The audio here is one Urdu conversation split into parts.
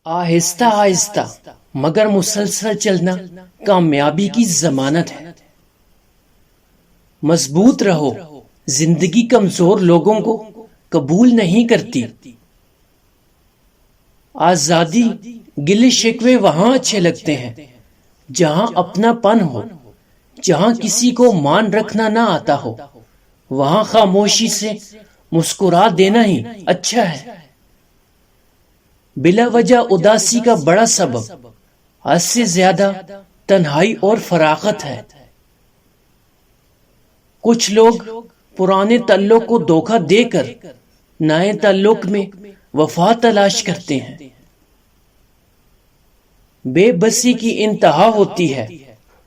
آہستہ آہستہ مگر مسلسل چلنا کامیابی کی ضمانت ہے۔ مضبوط رہو، زندگی کمزور لوگوں کو قبول نہیں کرتی۔ آزادی، گلے شکوے وہاں اچھے لگتے ہیں جہاں اپنا پن ہو، جہاں کسی کو مان رکھنا نہ آتا ہو، وہاں خاموشی سے مسکرا دینا ہی اچھا ہے۔ بلا وجہ اداسی کا بڑا سبب حد سے زیادہ تنہائی اور فراغت ہے۔ کچھ لوگ پرانے تعلق کو دھوکہ دے کر نئے تعلق میں وفا تلاش کرتے ہیں۔ بے بسی کی انتہا ہوتی ہے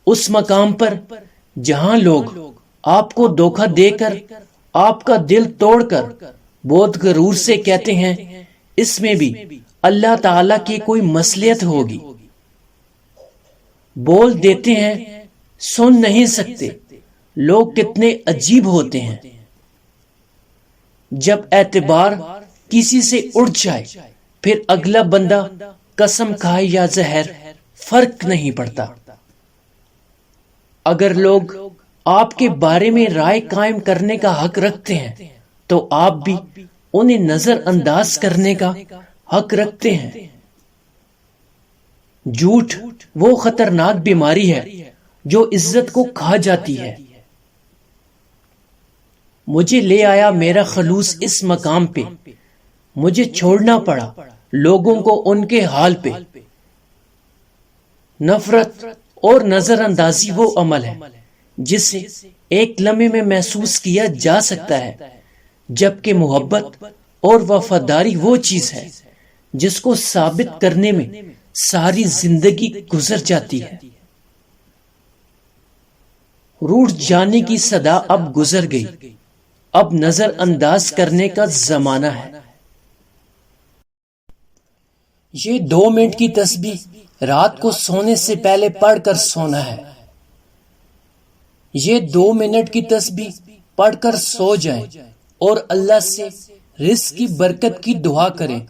اس مقام پر جہاں لوگ آپ کو دھوکہ دے کر آپ کا دل توڑ کر بہت غرور سے کہتے ہیں اس میں بھی اللہ تعالی کی کوئی مصلحت ہوگی۔ بول دیتے ہیں سن نہیں سکتے۔ لوگ کتنے عجیب ہوتے ہیں۔ جب اعتبار کسی سے اڑ جائے پھر اگلا بندہ قسم کھائے یا زہر فرق نہیں پڑتا۔ اگر لوگ آپ کے بارے میں رائے قائم کرنے کا حق رکھتے ہیں تو آپ بھی انہیں نظر انداز کرنے کا حق رکھتے ہیں۔ جھوٹ وہ خطرناک بیماری ہے جو عزت کو کھا جاتی ہے۔ مجھے لے آیا میرا خلوص اس مقام پہ، مجھے چھوڑنا پڑا لوگوں کو ان کے حال پہ۔ نفرت اور نظر اندازی وہ عمل ہے جسے ایک لمحے میں محسوس کیا جا سکتا ہے، جبکہ محبت اور وفاداری وہ چیز ہے جس کو ثابت کرنے میں ساری زندگی گزر جاتی ہے۔ روٹھ جانے کی صدا اب گزر گئی، اب نظر انداز کرنے کا زمانہ ہے۔ یہ 2 منٹ کی تسبیح رات کو سونے سے پہلے پڑھ کر سونا ہے۔ یہ 2 منٹ کی تسبیح پڑھ کر سو جائیں اور اللہ سے رزق کی برکت کی دعا کریں،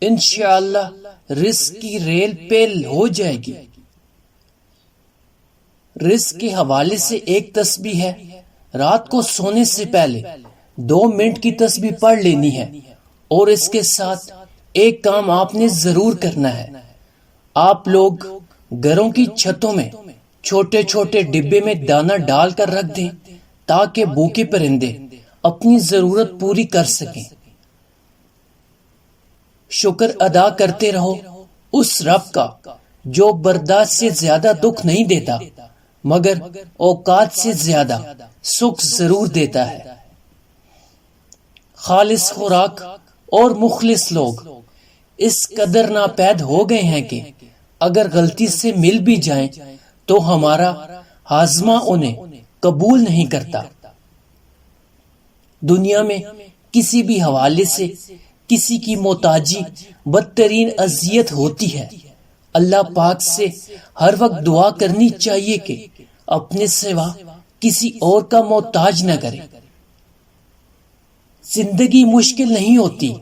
انشاءاللہ رزق کی ریل پیل ہو جائے گی۔ رزق کے حوالے سے ایک تسبیح ہے، رات کو سونے سے پہلے 2 منٹ کی تسبیح پڑھ لینی ہے، اور اس کے ساتھ ایک کام آپ نے ضرور کرنا ہے۔ آپ لوگ گھروں کی چھتوں میں چھوٹے چھوٹے ڈبے میں دانہ ڈال کر رکھ دیں تاکہ بھوکے پرندے اپنی ضرورت پوری کر سکیں۔ شکر ادا کرتے رہو اس رب کا جو برداشت سے زیادہ دکھ نہیں دیتا مگر اوقات سے زیادہ سکھ ضرور دیتا ہے۔ خالص خوراک اور مخلص لوگ اس قدر ناپید ہو گئے ہیں کہ اگر غلطی سے مل بھی جائیں تو ہمارا ہاضمہ انہیں قبول نہیں کرتا۔ دنیا میں کسی بھی حوالے سے کسی کی محتاجی بدترین اذیت ہوتی ہے۔ اللہ پاک سے ہر وقت دعا کرنی چاہیے کہ اپنے سوا کسی اور کا محتاج نہ کرے۔ زندگی مشکل نہیں ہوتی،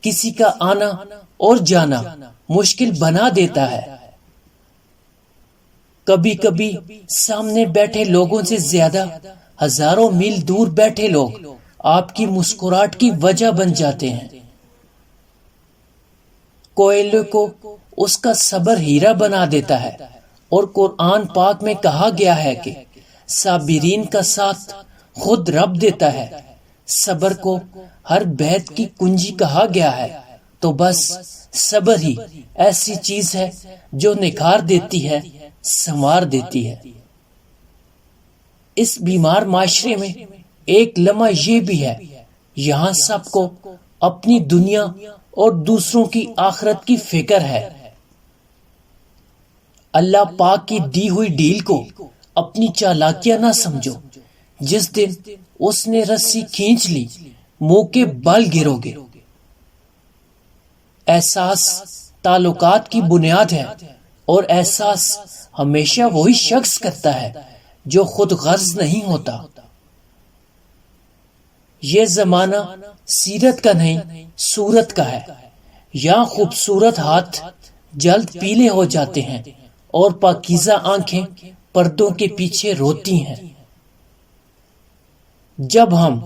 کسی کا آنا اور جانا مشکل بنا دیتا ہے۔ کبھی کبھی سامنے بیٹھے لوگوں سے زیادہ ہزاروں میل دور بیٹھے لوگ آپ کی مسکراہٹ کی وجہ بن جاتے ہیں۔ کوئلے کو اس کا صبر ہیرا بنا دیتا ہے، اور قرآن پاک میں کہا گیا ہے کہ صابرین کا ساتھ خود رب دیتا ہے۔ صبر کو ہر بیت کی کنجی کہا گیا ہے، تو بس صبر ہی ایسی چیز ہے جو نکھار دیتی ہے، سنوار دیتی ہے۔ اس بیمار معاشرے میں ایک لمحہ یہ بھی ہے، یہاں سب کو اپنی دنیا اور دوسروں کی آخرت کی فکر ہے۔ اللہ پاک کی دی ہوئی ڈیل کو اپنی چالاکیاں نہ سمجھو، جس دن اس نے رسی کھینچ لی منہ کے بل گرو گے۔ احساس تعلقات کی بنیاد ہے، اور احساس ہمیشہ وہی شخص کرتا ہے جو خود غرض نہیں ہوتا۔ یہ زمانہ سیرت کا نہیں صورت کا ہے۔ یہاں خوبصورت ہاتھ جلد پیلے ہو جاتے ہیں اور پاکیزہ آنکھیں پردوں کے پیچھے روتی ہیں۔ جب ہم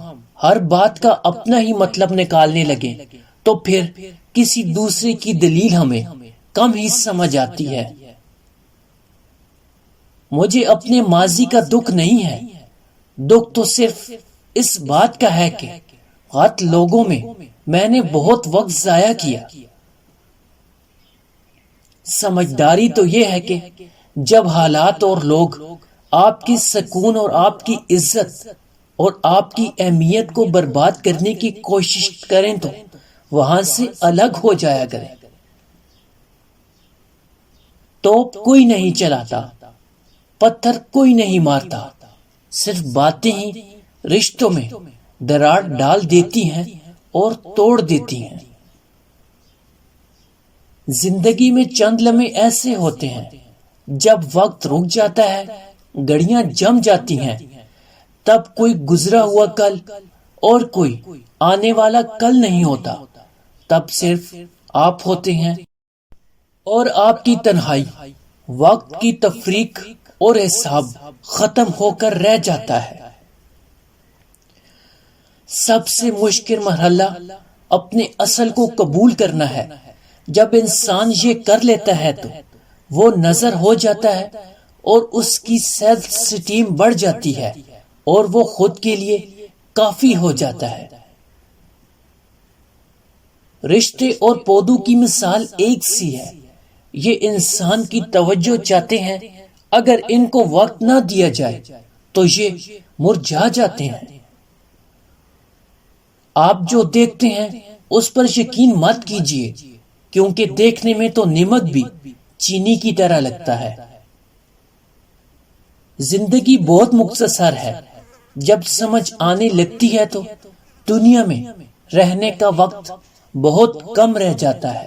ہر بات کا اپنا ہی مطلب نکالنے لگے تو پھر کسی دوسرے کی دلیل ہمیں کم ہی سمجھ آتی ہے۔ مجھے اپنے ماضی کا دکھ نہیں ہے، دکھ تو صرف اس بات کا ہے کہ غلط لوگوں میں نے بہت وقت ضائع کیا۔ سمجھداری تو یہ ہے کہ جب حالات اور لوگ آپ کے سکون اور آپ کی عزت اور آپ کی اہمیت کو برباد کرنے کی کوشش کریں تو وہاں سے الگ ہو جایا کریں۔ توپ کوئی نہیں چلاتا، پتھر کوئی نہیں مارتا، صرف باتیں ہی رشتوں میں دراڑ ڈال دیتی ہیں اور توڑ دیتی ہیں۔ زندگی میں چند لمحے ایسے ہوتے ہیں جب وقت رک جاتا ہے، گھڑیاں جم جاتی ہیں، تب کوئی گزرا ہوا کل اور کوئی آنے والا کل نہیں ہوتا، تب صرف آپ ہوتے ہیں اور آپ کی تنہائی وقت کی تفریق اور حساب ختم ہو کر رہ جاتا ہے۔ سب سے مشکل مرحلہ اپنے اصل کو قبول کرنا ہے۔ جب انسان یہ کر لیتا ہے تو وہ نظر ہو جاتا ہے اور اس کی سیلف اسٹیم بڑھ جاتی ہے اور وہ خود کے لیے کافی ہو جاتا ہے۔ رشتے اور پودوں کی مثال ایک سی ہے، یہ انسان کی توجہ چاہتے ہیں، اگر ان کو وقت نہ دیا جائے تو یہ مرجھا جاتے ہیں۔ آپ جو دیکھتے ہیں اس پر یقین مت کیجیے، کیونکہ دیکھنے میں تو نمک بھی چینی کی طرح لگتا ہے۔ زندگی بہت مختصر ہے، جب سمجھ آنے لگتی ہے تو دنیا میں رہنے کا وقت بہت کم رہ جاتا ہے۔